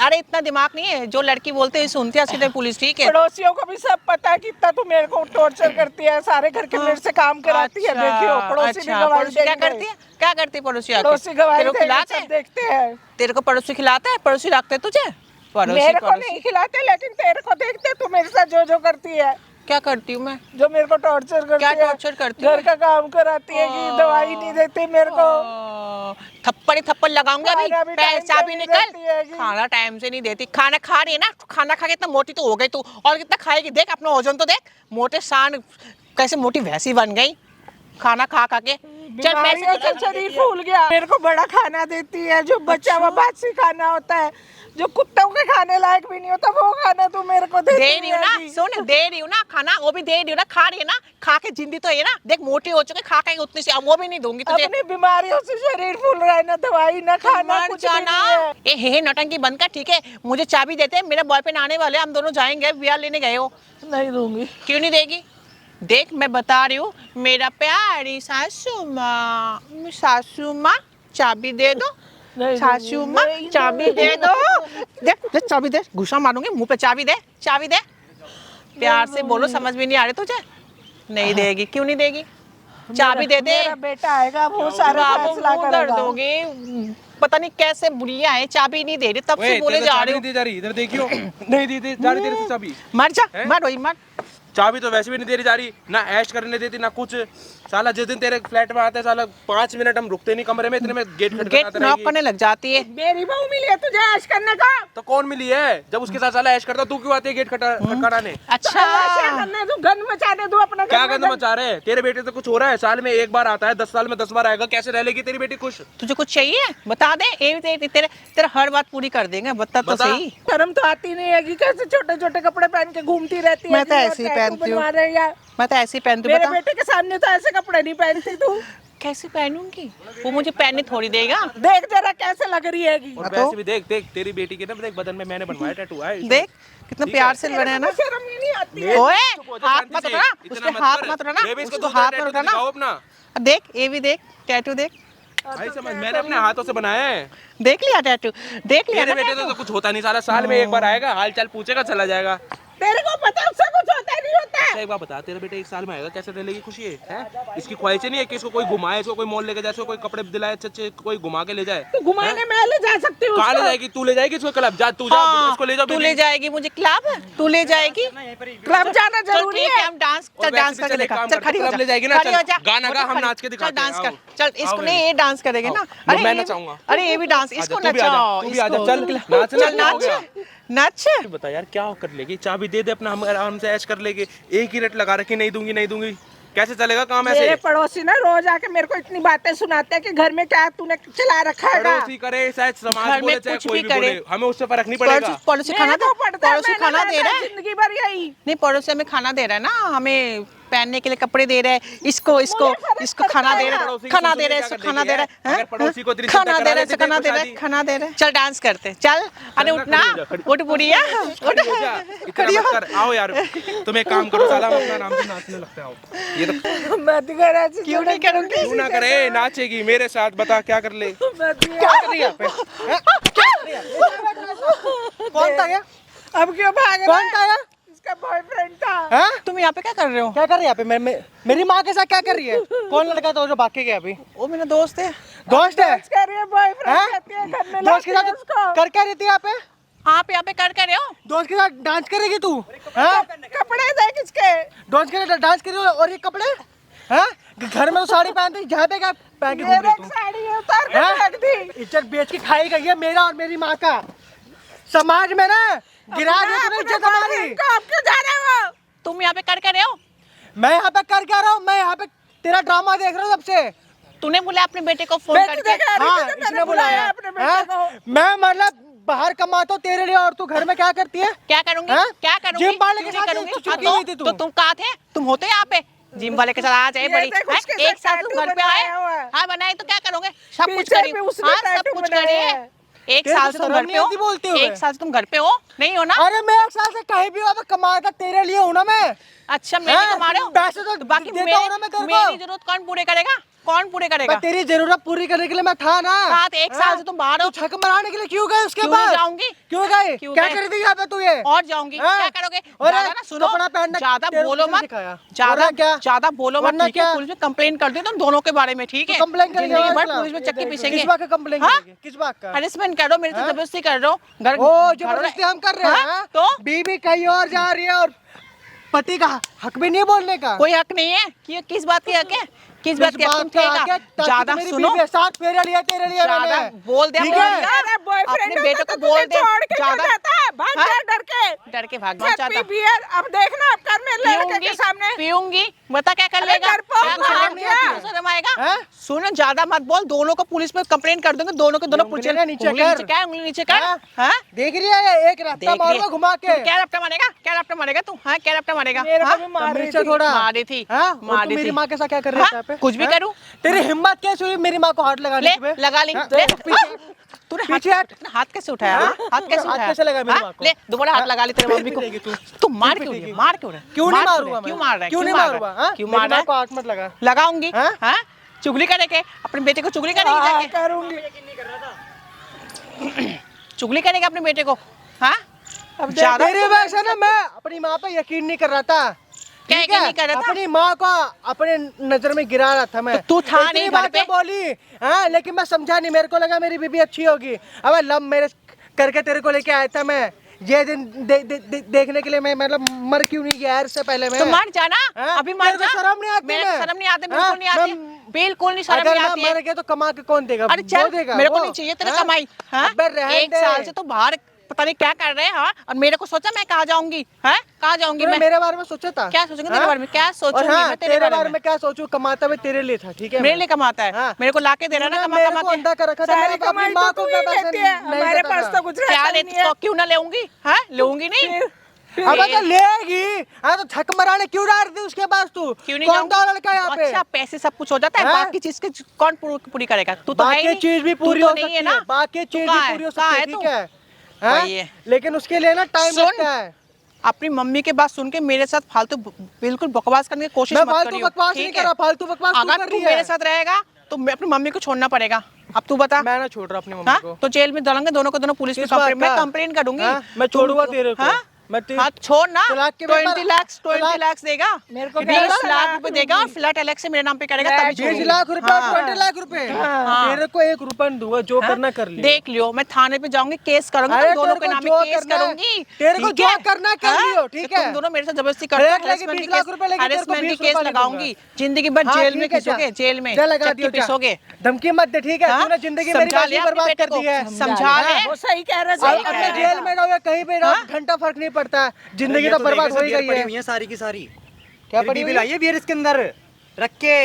अरे इतना दिमाग नहीं है, जो लड़की बोलते हैं सुनते हैं सीधे पुलिस, ठीक है? पड़ोसियों को भी सब पता है कितना तू मेरे को टॉर्चर करती है, सारे घर के मेरे से काम कराती है, देखियो पड़ोसी भी गवाही पड़ोसी क्या देंगे। करती है, क्या करती है पड़ोसी आके? पड़ोसी गवाही तेरे को देंगे, खिलाते सब हैं? देखते हैं। तेरे को पड़ोसी खिलाता है, पड़ोसी रखते हैं तुझे? पड़ोसी मेरे को पड़ोसी नहीं खिलाते, लेकिन तेरे को देखते, तू मेरे साथ जो जो करती है, क्या करती हूँ मैं? जो मेरे को टॉर्चर करती क्या है, टॉर्चर करती घर है? का काम कराती है, कि दवाई नहीं देती मेरे को, थप्पड़ ही थप्पड़ लगाऊंगा अभी। खाना भी टाइम पैसा से भी नहीं निकल, देती है कि- खाना टाइम से नहीं देती। खाना खा रही है ना, खाना खा के इतना मोटी तो हो गई तू, और कितना खाएगी? देख अपना वजन तो देख, मोटे सान कैसे मोटी भैंसी बन गई खाना खा खा के। चल बीमारियों से शरीर फूल गया। मेरे को बड़ा खाना देती है, जो बचा हुआ बासी खाना होता है, जो कुत्तों के खाने लायक भी नहीं होता, वो खाना तू मेरे को देती दे रही हूँ ना, है। सुन, दे रही हूँ ना खाना, वो भी दे रही हूँ ना, खा रही है ना, खा के जिंदी तो है ना, देख मोटी हो चुके, खा के उतनी सी, अब वो भी नहीं दूंगी तुझे। अपनी बीमारियों से शरीर फूल रहा है, ना दवाई ना खाना, मर कुछ भी जाना। नहीं है। हे नौटंकी बंद कर, ठीक है? मुझे चाबी देते, मेरा बॉयफ्रेंड आने वाले, हम दोनों जाएंगे, बियाह लेने गए हो। नहीं दूंगी। क्यों नहीं देगी? देख मैं बता रही हूँ, मेरा प्यारी सासू माँ चाबी दे दो, नहीं सासू दूंगी, माँ नहीं चाबी दे दो। देख देख चाबी दे, घुसा मारूंगी मुंह पे, चाबी दे, चाबी दे। प्यार से बोलो, समझ में नहीं आ रही तुझे? नहीं देगी, क्यों नहीं देगी? चाबी दे दे। मेरा बेटा आएगा, वो सारा बाबू फैसला मुंह दर्द करेगा। होगी, पता नहीं कैसे बुढ़िया है, चाबी नहीं दे रही, तब से ओए, बोले तेरे को जा चाबी रही नहीं दी जा रही, इधर देखियो। नहीं दी जा रही तेरे से चाबी। मर जा, हैं? मर वही मर। चाबी तो वैसे भी नहीं दे रही जा रही, ना ऐश करने देती ना कुछ। साला जिस दिन तेरे फ्लैट में आते हैं, साला 5 मिनट हम रुकते नहीं कमरे में, इतने में गेट गेट खटखटाते नॉक रहेगी। करने लग जाती है। मेरी बहू मिली है तुझे ऐश करने का? तो कौन मिली है? जब उसके साथ साला ऐश करता, तू क्यों आती है गेट खटखटाने? अच्छा, ऐसे करने दो, गन मचाने दो अपना। क्या गंद मचा रहे हैं? तेरे बेटे तो कुछ हो रहा है, साल में एक बार आता है, 10 साल में 10 बार आएगा, कैसे रह लेगी तेरी बेटी खुश? तुझे कुछ चाहिए बता दे, तेरे तेरा हर बात पूरी कर देंगे, बता तो बता। सही। शर्म तो आती नहीं है कि कैसे छोटे छोटे कपड़े पहन के घूमती रहती है। मैं तो कि ऐसे ही टैटू पहनती हूँ। बनवा रहे हैं या- मैं तो ऐसे ही पहनती हूँ, मेरे बता बेटे के सामने तो ऐसे कपड़े नहीं पहनती तू। कैसे पहनूंगी? वो मुझे पहनने थोड़ी देगा। देख जरा कैसे लग रही है कि। और वैसे भी देख देख तेरी बेटी के ना, देख बदन में मैंने बनवाया टैटू है। देख कितना प्यार से बने है ना। शर्म ही नहीं आती है। ओए चुप हो जा, हाथ शांति मत से। उठाना, इतना उसके मत हाथ कर। मत उठाना, बेबी, इसको उसको दूसरा हाथ टैटू मत उठाना। दिखाओ अपना। देख ये भी देख, टैटू देख, भाई समझ, मैंने अपने हाथों से बनाया है। देख लिया टैटू, देख लिया तेरे ना बेटे टैटू। तो कुछ होता नहीं, साला साल में एक बार आएगा, हाल चाल पूछेगा, चला जाएगा। तेरे को पता है उससे कुछ होता नहीं होता है। अच्छा एक बात बता, तेरा बेटा 1 साल में आएगा, कैसे रह लेगी खुशी है, हैं? इसकी ख्वाहिशें नहीं है कि इसको कोई घुमाए, इसको कोई मॉल लेके जाए, इसको कोई कपड़े दिलाए अच्छे अच्छे, कोई घुमा के ले जाए? तो घुमाने मैं ले जा सकती हूँ कहाँ ले उसको। जाएगी? तू ले जाएगी इसको क्लब? जा तू, जा उसको ले जाओ। तू ले जाएगी मुझे क्लब, तू ले जाएगी क्लब जाना चल जरूरी ठीक है। है, हम डांस और वैसे डांस भी करके चल एक दिखा, काम चल करते, खड़ी हो क्लब जा, ले जाएगी ना, खड़ी चल, हो जा, गाना गा, हम खड़ी- नाच के चल दिखाते हैं, डांस कर, आओ। चल इसको नहीं, ये डांस करेंगे ना, मैं ये भी- नचाऊंगा। अरे ये भी डांस, आजा, इसको तू भी आजा, नचाओ, तू भी आजा, इसको चल, नाच, चल नाच, हो नाच नाच। तू बता यार क्या कर लेगी? चाबी दे दे अपना, हम आराम से ऐश कर लेंगे। एक ही रेट लगा रखी, नहीं दूंगी नहीं दूंगी, कैसे चलेगा काम मेरे ऐसे? पड़ोसी ना रोज आके मेरे को इतनी बातें सुनाते हैं कि घर में क्या तूने चला रखा है। पड़ोसी करे चाहे समाज घर में बोले चाहे कुछ कोई भी भी बोले, करे। हमें उससे फर्क नहीं पड़ेगा। पड़ोसी खाना पड़ोसी खाना दे रहा है, जिंदगी भर यही। नहीं पड़ोसी हमें खाना दे रहा है ना, हमें पहनने के लिए कपड़े दे रहा है, इसको खाना दे रहा है, पड़ोसी की खाना सुन दे रहा है, के इसको क्या खाना कर दे रहा देगी, अगर है, पड़ोसी को इतनी खाना चिंता दे करा रहा है, लेते खाना थे, दे रहा है, शादी- खाना दे रहा है। चल डांस करते, चल अरे उठना, उठ बुढ़िया उठ, खड़ी हो जा, इतना खड़ी मत हो। कर, आओ यार तुम एक काम करो, साला हम अपना आराम से नाचने लगते हैं, आओ। ये तो मत कर ऐसे, क्यों नहीं करूंगी? क्यों ना करे, नाचेगी मेरे साथ, बता क्या कर ले? मत क्या कर रही है यहाँ पे? हैं? क्या कर रही है? कौन था ये? अब क्यों भाग कौन था ये? इसका बॉयफ्रेंड था। हैं? तुम यहाँ पे क्या कर रहे हो? क्या कर रही है यहाँ पे? मेरी माँ के साथ क्या कर रही है? कौन लड़का था जो भाग के गया अभी? वो मेरा दोस्त है। दोस्त है? कर रही है बॉयफ्रेंड हैं? कहती है, घर में दोस्त के लाती है साथ उसको। कर क्या रही थी यहाँ पे? आप यहाँ पे कर रहे हो? दोस्त के साथ डांस करेगी तू? हैं? कपड़े देख इसके। दोस्त के साथ डांस करी और ये कपड़े? हैं? घर में तो साड़ी पहनती, जहाँ पे क्या पहन के घूम मेरे रही एक तू? साड़ी है, उतार के हैं? रख दी। इज्जत बेच के खाई गई है मेरा और मेरी माँ का। समाज में ना गिरा दिया तूने इज्जत हमारी। आप क्यों जा रहे हो? तुम यहाँ पे कर रहे हो? मैं यहाँ पे कर क्या रहा हूँ? मैं यहाँ पे तेरा ड्रामा देख रहा हूँ सबसे। तूने बोला अपने बेटे को फोन बेटी करके? देखा रही हाँ, थी तो मैंने इसने बुलाया अपने बेटे को। हैं? मैं मतलब बाहर कमाता हूँ तेरे लिए और तू घर में क्या करती है? क्या करूंगी? हैं? क्या करूंगी? जिम वाले के क्यों नहीं साथ करूंगी? तू चुपकी हाँ, नहीं थी तू। तो तुम कहाँ थे? तुम होते यहाँ पे? जिम वाले के साथ आ जाए ये बड़ी देख, हैं? उसके एक साथ साथ तुम tattoo घर पे आए, बनाया हुआ है। हाँ बनाए तो क्या करोगे? सब कुछ पीछे करी, भी उसने हाँ सब tattoo कुछ बनाया करी है। है। एक तेरे साल को से तुम शर्म घर नहीं पे हो, आती बोलते हुए? एक साल से तुम घर पे हो, नहीं हो ना? अरे मैं एक साल से कहीं भी अब कमाता तेरे लिए हूँ ना मैं। अच्छा मेरे हैं? कमा रहे हो? पैसे तो बाकी देता हूँ ना मैं तेरे को। मेरी जरूरत कौन पूरे करेगा? कौन पूरे करेगा? मैं तेरी जरूरत पूरी करने के लिए मैं था ना। साथ एक साल से तुम बाहर हो, तू छक मराने के लिए क्यों गए उसके क्यों पास? नहीं जाऊंगी? क्यों गए? क्यों क्या गए? कर दी यहाँ पे तू ये? और जाऊंगी, हैं? क्या करोगे? और ज्यादा ना सुनो, कपड़ा पहनना ज्यादा तेरे को बोलो किसने मत, सिखाया? ज्यादा वरना क्या? ज्यादा बोलो मत, वरना ठीक है? क्या? पुलिस में कंप्लेन कर दो तुम दोनों के बारे में, ठीक है? कंप्लेन कर जिंदगी भर पुलिस में चक्के पीसेंगे। किस बात का कंप्लेन हाँ? करेंगे? किस बात का? हरेसमेंट कर रहे हो, मेरे से जबरदस्ती कर रहे हो, घर ओ घर- जबरदस्ती हम कर रहे हैं? हाँ? हैं? तो बीवी कहीं और जा रही है और पति का हक भी नहीं बोलने का। कोई हक नहीं है कि किस बात की हक है? किस बात की हक? तुम ठेका ज्यादा सुनो, साथ फेरे लिया तेरे लिए ज्यादा मैंने। बोल दे, ठीक बोल है? दे। अरे बॉयफ्रेंड अपने बेटे को बोल दे, ज्यादा भाग हाँ? जा डर के। डर के भाग पी जाता। बियर, अब देखना अब कर मेरे लड़के पीऊंगी, के सामने। पीऊंगी, बता क्या कर अरे लेगा? डर पाओ, क्या भाग शर्म नहीं आती? गया। शर्म आएगा? हैं? सुनो ज्यादा मत बोल, दोनों को पुलिस में कंप्लेंट कर दूंगे, दोनों के दोनों पुलिस उंगली नीचे उंगली कर। नीचे क्या है? उंगली नीचे कर। हाँ? हाँ? देख रही है एक रास्ता देख लिए। मारूंगा घुमा के। तू क्या रफ्ता मारेगा? क्या रफ्ता मारेगा तू? हाँ क्या रफ्ता मारेगा? मेरे को हाँ? भी मार रही नीचे थी। थोड़ा मारी थी, हाँ? और मारी तू मेरी थी। माँ के साथ क्या कर रही है हाँ? यहाँ पे? कुछ भी हैं? करूं? तेरी हिम्मत कैसे हुई मेरी माँ को हाथ लगाने ले की? लगा ली, हाँ? ले पीछे- तूने पीछे हाथ हट। हाथ कैसे उठाया? हाँ? हाथ कैसे हाथ उठाया? कैसे लगा मेरी हाँ? माँ को? ले दोबारा हाथ हाँ? लगा ली तेरे फिर मम्मी को। पिटेगी तू। तू मार फिर क्यों रही है? पिटेगी। मार क्यों रहा है? क्यों नहीं मार मारूंगा मैं? क्यों मार रहा है? क्यों नहीं मार मारूंगा? रहा है? हाँ? क्यों मेरी मार रहा माँ है? को हाथ मत लगा। लगाऊंगी, हाँ? हाँ? चुगली करेंगे अपने बेटे को, चुगली करेंगे हाँ, जाके, करूंगी। चुगली करेंगे अपने बेटे को, हाँ? अब ज्यादा तेरे वजह से ना मैं अपनी माँ पे यकीन नहीं कर रहा था। क्या ठीक यकीन है? नहीं कर रहा था? अपनी माँ को अपने नजर में गिरा रहा था मैं। तो तू था इतनी नहीं घर बातें पे? बोली हाँ, लेकिन मैं समझा नहीं। मेरे को लगा मेरी बीबी अच्छी होगी। अब लव मैरिज करके तेरे को लेके आया था मैं। ये दिन देखने के लिए मैं मतलब मर क्यों नहीं गया यार इससे पहले मैं। तो मर जाना, हाँ? अभी मर तेरे को जा। शर्म नहीं आती? मेरे को मैं? शर्म नहीं आती, हाँ? बिल्कुल नहीं आती, मैं- बिल्कुल नहीं शर्म अगर नहीं मैं आती मर है। गया तो कमा के कौन देगा? अरे वो चल, देगा मेरे को वो। नहीं चाहिए तेरे हाँ? कमाई, हाँ? अबे रहने एक दे। साल से तो बाहर पता नहीं क्या कर रहे हैं, हाँ? और मेरे को सोचा मैं कहाँ जाऊंगी, हाँ? कहाँ जाऊंगी तूने मैं? मेरे बारे में सोचा था? क्या सोचूंगी तेरे हाँ? बारे में? क्या और सोचूंगी हाँ, मैं तेरे बारे में? क्या सोचूं? कमाता मैं तेरे लिए था, ठीक है? मेरे लिए कमाता है, हाँ। मेरे को लाके दे रहा है ना, तूने कमा मेरे कमा को के। अंधा कर रखा था। सारी मैं अपनी कमाई माँ तो को तू ही पैसे लेती है, नहीं हमारे देता पास था। तो कुछ क्या रहता ले, नहीं है। क्यों ना लेऊंगी, हाँ? लेऊंगी नहीं, अबे तो लेगी। हाँ तो छक मराने क्यों डाल दी उसके पास तू? क्यों नहीं कौन जाऊंगी? था लड़का यहाँ पे? अच्छा पैसे सब कुछ हो जाता है, हाँ? बाकी चीज के कौन पूरी करेगा? तू तो है ही बाकी नहीं। चीज भी तू पूरी तो हो नहीं सकती है ना, है। बाकी तू चीज कहाँ भी है? पूरी हो कहाँ सकती है है, तू? ठीक है? हाँ? वही है। लेकिन उसके लिए ना टाइम सुन, लगता है। अपनी मम्मी के बात सुन के मेरे साथ फालतू बिल्कुल बकवास करने की कोशिश मैं मत फालतू करियो, बकवास नहीं ठीक कर है? रहा। फालतू बकवास तू अगर कर तू रही मेरे है। साथ रहेगा तो मैं अपनी मम्मी को छोड़ना पड़ेगा। अब तू बता, मैं ना छोड़ रहा अपनी मम्मी हाँ? को। तो जेल में डालेंगे दोनों को, दोनों पुलिस में किस बात कंप्लेंट, मैं का? कंप्लेन करूंगी। हाँ? मैं छोड़ूंगा तेरे को। हाँ? मैं हाँ छोड़ ना, तलाक के 20 लाख देगा, मेरे को 20 लाख रुपए देगा और फ्लैट अलग से मेरे नाम पे करेगा तभी 20 छोड़ूंगी। लाख रुपए और 20 लाख रुपए, तेरे को 1 रुपया नहीं दूंगा, जो करना कर लियो। देख लियो, मैं थाने पे जाऊंगी, केस करूंगी, अरे तुम दोनों तेरे के को नाम पे जो केस करना है, करूंगी। तेरे को ठीक जो है? करना कर हाँ? लियो, ठीक तो है? तुम दोनों मेरे से जबरदस्ती करते हो, एक लेके 20 लाख रुपए लेके तेरे को हरेसमेंट की 20 केस रुपए लगाऊंगी, जिंदगी भर हाँ, जेल में ठीक है, घिसोगे, जा। जेल में जा लगा चक्की दियो, जा। पिसोगे। धमकी मत दे, ठीक है? हाँ? तूने जिंदगी मेरी समझा कैसी लिया अपने बर्बाद बेटे कर को, दी है। समझा ले। वो सही कह रहे, और सही कह अपने रहे जेल में रहो या कहीं पे रहो, घंटा फर्क नहीं पड़ता, जिंदगी तो बर्बाद हो ही गई पड़ी है। हुई है सारी की सारी। क्या तेरी पड़ी बीवी हुई है? लाई है बियर इसके अंदर रख के,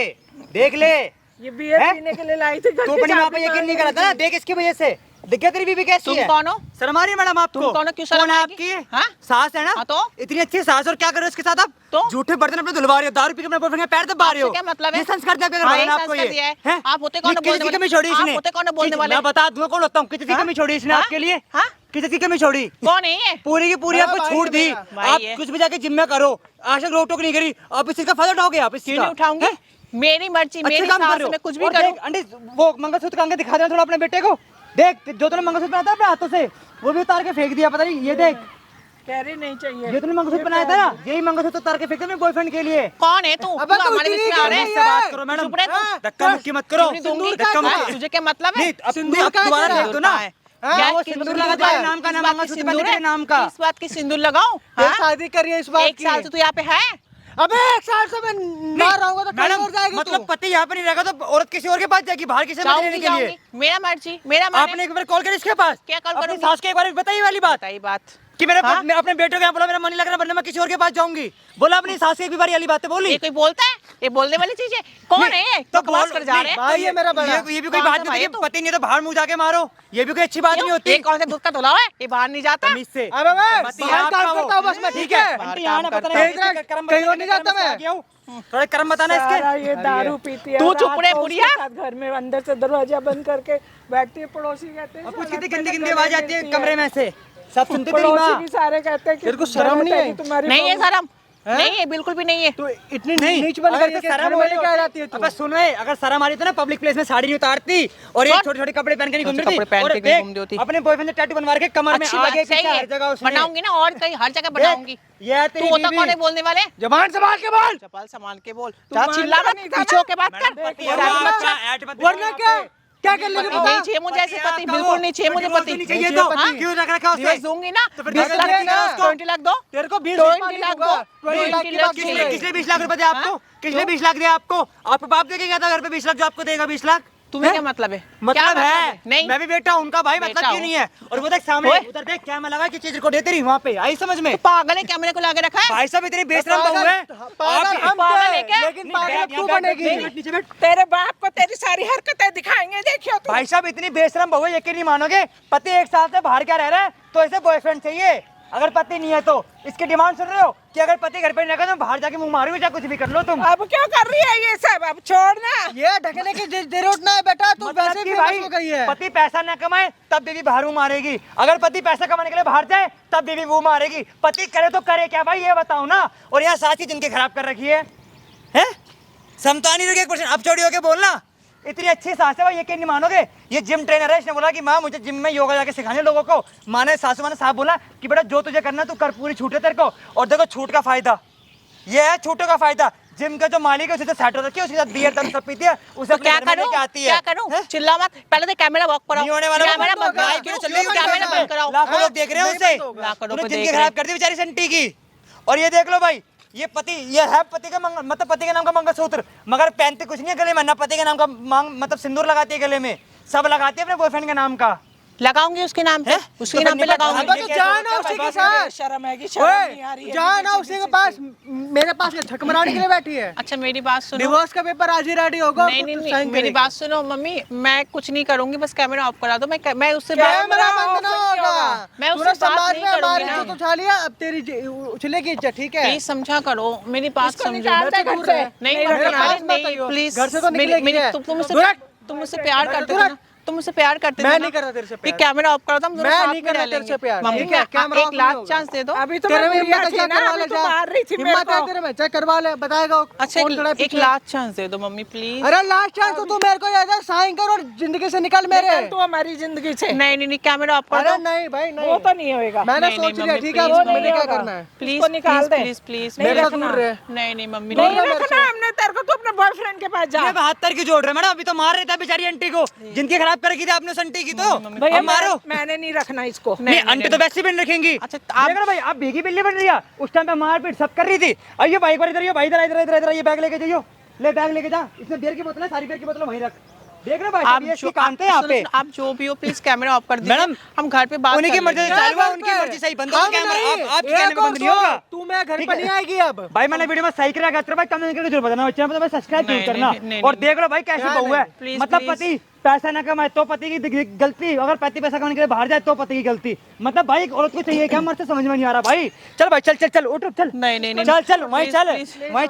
देख ले। ये बियर हैं? पीने के लिए लाई थी, घर तू की अपनी माँ पे चाबी यकीन नहीं मांग करा था ना, देख इसकी वजह से। दिख गया तेरी बीवी कैसी तुम है? कौन हो? शर्म आ रही है मैडम आपको? तुम कौन हो? क्यों शर्म कौन है आएगी? आपकी? हाँ? सास है ना? हाँ तो? इतनी अच्छी सास, और क्या कर रहे हो इसके साथ आप? तो? झूठे बर्तन अपने धुलवा रहे हो, दारू पी के अपने बॉयफ्रेंड के पैर दबा रहे हो। आपसे क्या मतलब है? ये संस्कार दिया हाँ, भगवान ये आपको संस्कार दिया ये? है। हैं? आप होते कौन ये बोलने किसी की वाले? कमी छोड़ी आप इसने? होते कौन बोलने वाले? मैं बता दूंगा कौन होता हूँ, किसी की हाँ? कमी छोड़ी इसने हाँ? आपके लिए? हाँ? किसी की कमी छोड़ी? कौन है ये? पूरी की पूरी हाँ, आपको भाई छूट है दी, मेरा। भाई आप है। कुछ भी जाके जिम में करो, आज तक रोक टोक नहीं करी, आप इस चीज का फायदा उठाओगे आप इस चीज क्यों नहीं का? उठाऊंगी? हैं? मेरी मर्जी, अच्छे मेरी काम कर सास रहे हो। मैं कुछ भी और करूं। देख, आंटी वो मंगलसूत्र का अंगे दिखा देना थोड़ा अपने बेटे को। देख जो तूने मंगलसूत्र पहना था अपने हाथों से, वो भी उतार के फेंक दिया, पता नहीं। ये देख, कह रही नहीं चाहिए। ये तूने मंगलसूत्र पहनाया था ना, यही मंगलसूत्र उतार के फेंक दिया मेरे बॉयफ्रेंड के लिए। कौन है तू? अबे तू तू हमारे बीच इतनी में आ रहे क्यों हैं? बात करो मैडम, चुप रहे तू। धक्का मुक्की मत करो। क्यों नहीं दूंगी? धक्का हाँ? मुक्की। तुझे क्या मतलब है? नहीं, अब सिंदूर अब का दोबारा है? देख दो ना। हाँ? हाँ, क्या वो कि सिंदूर सिंदूर लगा लगाए? तेरे नाम का, इस ना बात की मंगलसूत्र सिंदूर पहने तेरे है? नाम का। इस बात की सिंदूर लगाऊं? फिर हाँ? शादी करी है इस बात एक की। साल से तू यहाँ पे है? अबे 1 साल से मैं ना रहूंगा तो कहीं मैडम और जाएगी मतलब तू। पति यहाँ पे नहीं रहेगा तो औरत किसी और के पास जाएगी, बाहर किसी से लेने जाऊंगी के लिए। जाऊंगी, मेरा मर्जी, मेरा माने। आपने एक बार कॉल करी इसके पास? क्या कॉल अपनी करूंगी? सास के एक बार बताइए वाली बात बताइए बात। कि मेरे हाँ? मैं अपने बेटे को यहाँ बोला मेरा मन नहीं लग रहा, वरना मैं किसी और के पास जाऊंगी। बोला अपनी सास की एक भी बारी वाली बातें बोली। ये कोई बोलता है? ये बोलने वाली चीज है? कौन है ये? तो बकवास कर जा रहे हैं? भाई है मेरा बड़ा। ये भी कोई कौन बात सा नहीं भाई होती है कि तू? पति नहीं है तो बाहर मुंह जाके मारो, ये भी कोई अच्छी बात नहीं क्यों? होती। ये कौन सा दूध का धुला है? ये बाहर नहीं जाता? तमीज से। अबे मैं पति बाहर आपका काम वो। करता हूँ बस मैं, ठीक है? आंटी यहाँ ना काम पता करता नहीं है। इसके कर्म कहीं और बताने नहीं के जाता कर्म से मैं। आ गया हूँ। थोड़ा कर्म बताना सारा इसके। ये दारू पीती है, तू रात चुप रहे को बुढ़िया। उसके साथ घर में अंदर से दरवाजा बंद करके बैठती है, पड़ोसी कहते हैं और कुछ साला कितनी गंदी तेरे गंदी गले आवाज आती है गिरती कमरे में से, सब सुनते तेरी पड़ोसी माँ। भी सारे कहते हैं कि तेरे को शर्म गलत नहीं है आई? कि तुम्हारी नहीं है बहू- शर्म, नहीं है, बिल्कुल भी नहीं है। तू इतनी नहीं, नीच बन अगर गई तो कि शर्म घर हो में रही लेके आ होती- जाती है तू। अबे सुन रहे, अगर शर्म आ रही तो ना पब्लिक प्लेस में साड़ी नहीं उतारती और ये कौन? छोटे छोटे कपड़े पहन के नहीं घूम छोटे रही थी। कपड़े पहन और के नहीं देख, घूम रही होती। अपने बॉयफ्रेंड ने टैटू बनवा के कमर में अच्छी आगे बात, पीछे सही हर जगह है। उसने। बनाऊंगी ना, और कहीं हर जगह देख, बनाऊंगी। ये है तेरी तू होता बीवी। कौन है बोलने वाले? जबान संभाल के बोल। चपल संभाल के बोल। तू जा मानता चिल्ला मत, नहीं था ना? पीछे होके बात कर। मैडम, पति और है आगे आपका, बच्चा। ऐट मत दिखाओ वरना यहाँ क्या? पे। क्या कर लेगी पति बता? नहीं चाहिए मुझे ऐसे पति पति, आपका बिल्कुल वो, नहीं चाहिए मुझे रोज पति। नहीं चाहिए नहीं तो चाहिए पति। क्यों रख रखा उसे? दिवस दूंगी ना, तो फिर 20 दिवस लाख देना दो, उसको। 20 लाख दो। तेरे को 20 20 लाख दो, 20 लाख की 20 लाख बात चाहिए। चाहिए। किसने 20 लाख रुपए दिया आपको? किसने 20 लाख दिया आपको? आपको बाप देके गया था घर पे 20 लाख, जो आपको देगा 20 लाख? तुम्हें हैं? क्या मतलब है? क्या मतलब है नहीं, मैं भी बेटा हूं उनका भाई, मतलब बेटा क्यों हूं। नहीं है? और वो देख सामने ओए। उधर देख क्या मैं लगा कि चीज को देते रही वहां पे, आई समझ में? तो पागल है क्या? मेरे को लाके रखा है? भाई साहब इतनी बेशरम बहू है। पागल हम पागल है थे, क्या? लेकिन पागल बैठ, अब तू यहाँ बैठ, बनेगी। नीचे बैठ। तेरे बाप को तेरी सारी हरकतें दिखाएंगे, देखियो तू। भाई साहब इतनी बेशरम बहू है, यकीन नहीं मानोगे। पति 1 साल से बाहर क्या रह रहा है तो इसे बॉयफ्रेंड चाहिए। अगर पति नहीं है तो इसकी डिमांड सुन रहे हो कि अगर पति घर पे नहीं रहेगा तो बाहर जाके मुंह मारोगे, चाहे कुछ भी कर लो तुम। अब क्यों कर रही है ये सब? अब छोड़ना। ये ढकने की जरूरत ना है बेटा, तू मतलब वैसे कि ही भाई फेमस हो गई है। पति पैसा न कमाए तब बीवी बाहर मुंह मारेगी, अगर पति पैसा कमाने के लिए बाहर जाए तब बीवी मुंह मारेगी। पति करे तो करे क्या भाई, ये बताओ ना। और यहाँ साथी जिनके खराब कर रखी है समता नहीं रही। 1% अब चोरी होके बोलना, इतनी अच्छी सास है भाई, यकीन नहीं मानोगे। ये जिम ट्रेनर है, इसने बोला कि माँ मुझे जिम में योगा जाके सिखाने लोगों को। माँ ने सासू माँ ने साहब बोला कि बेटा जो तुझे करना तू कर, पूरी छूट है तेरे को। और देखो छूट का फायदा ये है, छूटों का फायदा। जिम का जो मालिक है उसे तो सेट हो रखी है, उसके साथ बियर दम सब पीती है, उसे तो अपने क्या घर में करूं? लेके आती है। क्या करूं? चिल्ला मत, पहले तो कैमरा ऑफ कराओ। नहीं होने वाला, कैमरा बंद होगा। कराओ। क्यों चल क्यों रही है? कैमरा बंद कराओ। लाखों लोग देख रहे हैं नहीं उसे, बंद होगा। लाखों लोग उन्होंने देख जिंदगी रहे हैं। खराब कर दी बेचारी संटी की। और ये देख लो भाई, ये पति, ये है पति का मतलब पति के नाम का मंगलसूत्र, मगर पहनते कुछ नहीं है गले में, ना पति के नाम का मतलब सिंदूर लगाती है गले में, सब लगाती है अपने बॉयफ्रेंड के नाम का। लगाऊंगी उसके नाम पे, हैं? उसके तो नाम पे फिर लगाऊंगी। अब तो जाना उसी के साथ। शर्म है कि शर्म नहीं आ रही है? जाना उसी के पास, मेरे पास छक मराने के लिए बैठी है। अच्छा मेरी बात सुनो। डिवोर्स का पेपर आज ही रेडी होगा। नहीं नहीं नहीं, मेरी बात सुनो मम्मी, मैं कुछ नहीं करूंगी, बस कैमरा ऑफ करा दो। मैं उससे कैमरा बंद ना होगा। मैं तूने उससे बात समाज नहीं में हमारी करूंगी ना। इज्जत उठा लिया, अब तेरी उछलेगी इज्जत, ठीक है? प्लीज समझा करो, मेरी बात इसको समझो। निकाल दे घर से। नहीं नहीं मम्मी, रखना। अरे नहीं, प्लीज घर से तो निकलेगी है। तुम मुझसे दूर हट। तुम मुझसे प्यार करते हो दूर ना, तुम मुझसे प्यार करते मैं थे नहीं ना? करता तेरे से ये प्यार। कैमरा ऑफ करो, तुम दोनों मैं साथ नहीं में करता रह तेरे से लेंगे। प्यार। मम्मी ठीक है, कैमरा एक ऑफ नहीं लास्ट होगा। चांस दे दो। अभी तो तेरे मैं में बुढ़िया हिम्मत थी है, ना, करवा अभी ले तो जा। मार रही थी मेरे हिम्मत है को। तेरे में, चेक करवा ले, बताएगा अच्छा कौन खड़ा है एक पीछे। लास्ट चांस दे दो मम्मी प्लीज। अरे लास्ट चांस तो तू मेरे को ये दे, साइन कर और जिंदगी से निकल मेरे। निकल तू हमारी जिंदगी से। नहीं नहीं नहीं कैमरा ऑफ कर अरे दो नहीं भाई नहीं, वो तो नहीं होएगा। मैंने नहीं, सोच नहीं, लिया, मम्मी, ठीक है, please, अब नहीं मुझे क्या होगा। करना है। प्लीज इसको निकाल दे। प्लीज प्लीज नहीं मेरे से रखना। दूर रहे। नहीं नहीं मम्मी नहीं नहीं रखना हमने तेरे को, तू अपने बॉयफ्रेंड के पास जा। ये 72 की जोड़ रहे मैडम, अभी तो मार रहे थे बेचारी आंटी को, जिनकी खराब कर रखी थी आपने उस आंटी की, तो भैया अब मारो। मैंने नहीं रखना इसको। नहीं आंटी तो वैसे भी नहीं रखेंगी। अच्छा, तो आप- देख रहे हो भाई, आप भीगी बिल्ली बन रही है, उस टाइम पे मारपीट सब कर रही थी। आइए बाइक पर इधर, ये भाई इधर इधर इधर इधर, ये बैग लेके जाइयो, ले बैग लेके जा, इसमें बियर की बोतल है, सारी बियर की बोतल वहीं रख। देख रहे हो भाई, आप ये इसकी जो कांटे यहाँ पे। आप जो भी हो प्लीज कैमरा ऑफ कर दीजिए। मैडम, हम घर पे बात उन्हीं की कर मर्जी से लेंगे। चालू है, उनकी मर्जी से ही बंद होगा कैमरा। आप कहने पे बंद नहीं होगा। तू मैं घर ठीक पर है। नहीं आएगी अब। भाई मैंने वीडियो में सही किया, भाई कमेंट करके जरूर बताना, चैनल पे सब्सक्राइब जरूर नहीं, करना। नहीं, नहीं, और नहीं। देख लो भाई कैसी क्या बहू है, नहीं? Please, मतलब please। पति पैसा ना कमाए तो पति की गलती, अगर पति पैसा कमाने के लिए बाहर जाए तो पति की गलती। मतलब भाई एक औरत को चाहिए क्या, मर से समझ में नहीं आ रहा भाई। चल भाई, चल चल चल, उठ चल, नहीं, नहीं, नहीं। चल चल वहीं Please, चल, please। वहीं